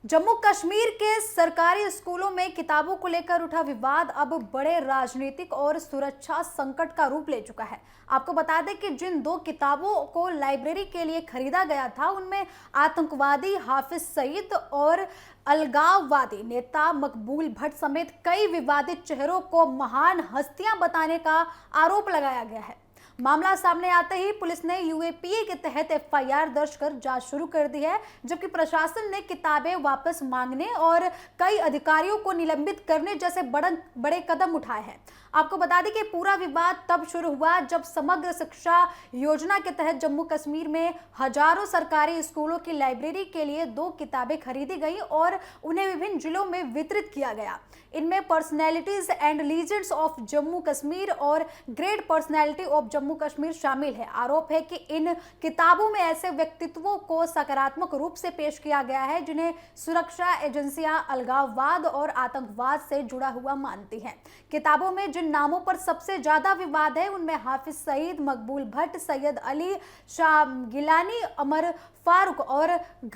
जम्मू कश्मीर के सरकारी स्कूलों में किताबों को लेकर उठा विवाद अब बड़े राजनीतिक और सुरक्षा संकट का रूप ले चुका है। आपको बता दें कि जिन दो किताबों को लाइब्रेरी के लिए खरीदा गया था उनमें आतंकवादी हाफिज सईद और अलगाववादी नेता मकबूल भट्ट समेत कई विवादित चेहरों को महान हस्तियां बताने का आरोप लगाया गया है। मामला सामने आते ही पुलिस ने यूएपीए के तहत एफआईआर दर्ज कर जांच शुरू कर दी है, जबकि प्रशासन ने किताबें वापस मांगने और कई अधिकारियों को निलंबित करने जैसे बड़े कदम उठाए हैं। आपको बता दें कि पूरा विवाद तब शुरू हुआ जब समग्र शिक्षा योजना के तहत जम्मू कश्मीर में हजारों सरकारी स्कूलों की लाइब्रेरी के लिए दो किताबें खरीदी गई और उन्हें विभिन्न जिलों में वितरित किया गया। इनमें personalities and legends of Jammu Kashmir और great personality of Jammu Kashmir शामिल है। आरोप है कि इन किताबों में ऐसे व्यक्तित्वों को सकारात्मक रूप से पेश किया गया है जिन्हें सुरक्षा एजेंसियां अलगाववाद और आतंकवाद से जुड़ा हुआ मानती हैं। किताबों में जिन नामों पर सबसे ज्यादा विवाद है उनमें हाफिज सईद, मकबूल भट्ट, सैयद अली शाह गिलानी, अमर फारूक और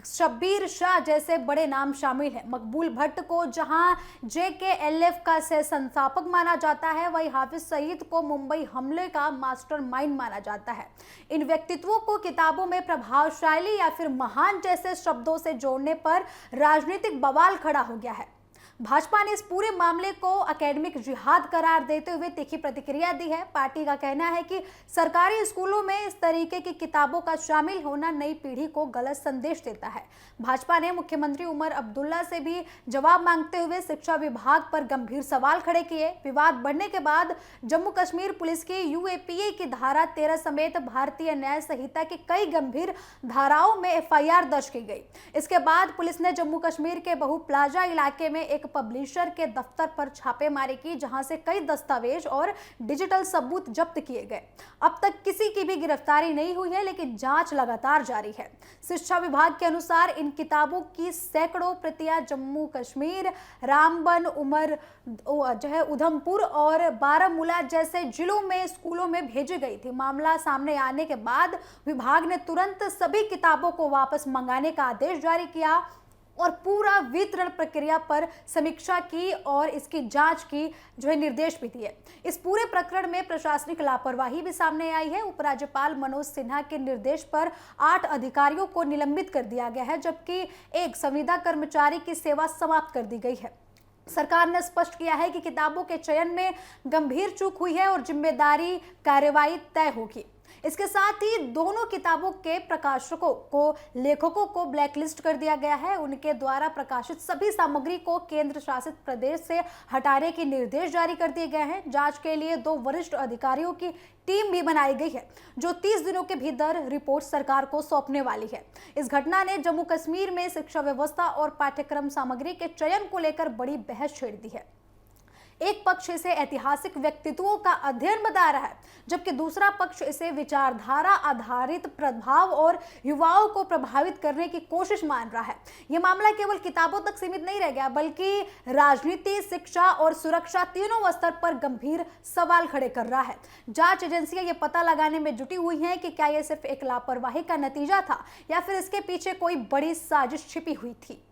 शब्बीर शाह जैसे बड़े नाम शामिल हैं। मकबूल भट्ट को जहां JKLF का सह संस्थापक माना जाता है, वहीं हाफिज सईद को मुंबई हमले का मास्टरमाइंड माना जाता है। इन व्यक्तित्वों को किताबों में प्रभावशाली या फिर महान जैसे शब्दों से जोड़ने पर राजनीतिक बवाल खड़ा हो गया है। भाजपा ने इस पूरे मामले को एकेडमिक जिहाद करार देते हुए तीखी प्रतिक्रिया दी है। पार्टी का कहना है कि सरकारी स्कूलों में इस तरीके की किताबों का शामिल होना नई पीढ़ी को गलत संदेश देता है। भाजपा ने मुख्यमंत्री उमर अब्दुल्ला से भी जवाब मांगते हुए शिक्षा विभाग पर गंभीर सवाल खड़े किए। विवाद बढ़ने के बाद जम्मू कश्मीर पुलिस की यूएपीए की धारा 13 समेत भारतीय न्याय संहिता की कई गंभीर धाराओं में एफआईआर दर्ज की गई। इसके बाद पुलिस ने जम्मू कश्मीर के बहु प्लाजा इलाके में एक पब्लिशर के दफ्तर पर छापेमारी की, जहां से कई दस्तावेज और डिजिटल सबूत जब्त किए गए। अब तक किसी की भी गिरफ्तारी नहीं हुई है, लेकिन जांच लगातार जारी है। शिक्षा विभाग के अनुसार इन किताबों की सैकड़ों प्रतियां जम्मू कश्मीर, रामबन, उधमपुर और बारामूला जैसे जिलों में स्कूलों में भेजी गई थी। मामला सामने आने के बाद विभाग ने तुरंत सभी किताबों को वापस मंगाने का आदेश जारी किया और पूरा वितरण प्रक्रिया पर समीक्षा की और इसकी जांच की निर्देश भी दिए। इस पूरे प्रकरण में प्रशासनिक लापरवाही भी सामने आई है। उपराज्यपाल मनोज सिन्हा के निर्देश पर 8 अधिकारियों को निलंबित कर दिया गया है, जबकि एक संविदा कर्मचारी की सेवा समाप्त कर दी गई है। सरकार ने स्पष्ट किया है कि किताबों के चयन में गंभीर चूक हुई है और जिम्मेदारी कार्रवाई तय होगी। इसके साथ ही दोनों किताबों के प्रकाशकों को लेखकों को ब्लैकलिस्ट कर दिया गया है। उनके द्वारा प्रकाशित सभी सामग्री को केंद्र शासित प्रदेश से हटाने के निर्देश जारी कर दिए गए हैं। जांच के लिए 2 वरिष्ठ अधिकारियों की टीम भी बनाई गई है, जो 30 दिनों के भीतर रिपोर्ट सरकार को सौंपने वाली है। इस घटना ने जम्मू कश्मीर में शिक्षा व्यवस्था और पाठ्यक्रम सामग्री के चयन को लेकर बड़ी बहस छेड़ दी है। एक पक्ष इसे ऐतिहासिक व्यक्तित्वों का अध्ययन बता रहा है, जबकि दूसरा पक्ष इसे विचारधारा आधारित प्रभाव और युवाओं को प्रभावित करने की कोशिश मान रहा है। यह मामला केवल किताबों तक सीमित नहीं रह गया, बल्कि राजनीति, शिक्षा और सुरक्षा तीनों स्तर पर गंभीर सवाल खड़े कर रहा है। जांच एजेंसियां यह पता लगाने में जुटी हुई हैं कि क्या यह सिर्फ एक लापरवाही का नतीजा था या फिर इसके पीछे कोई बड़ी साजिश छिपी हुई थी।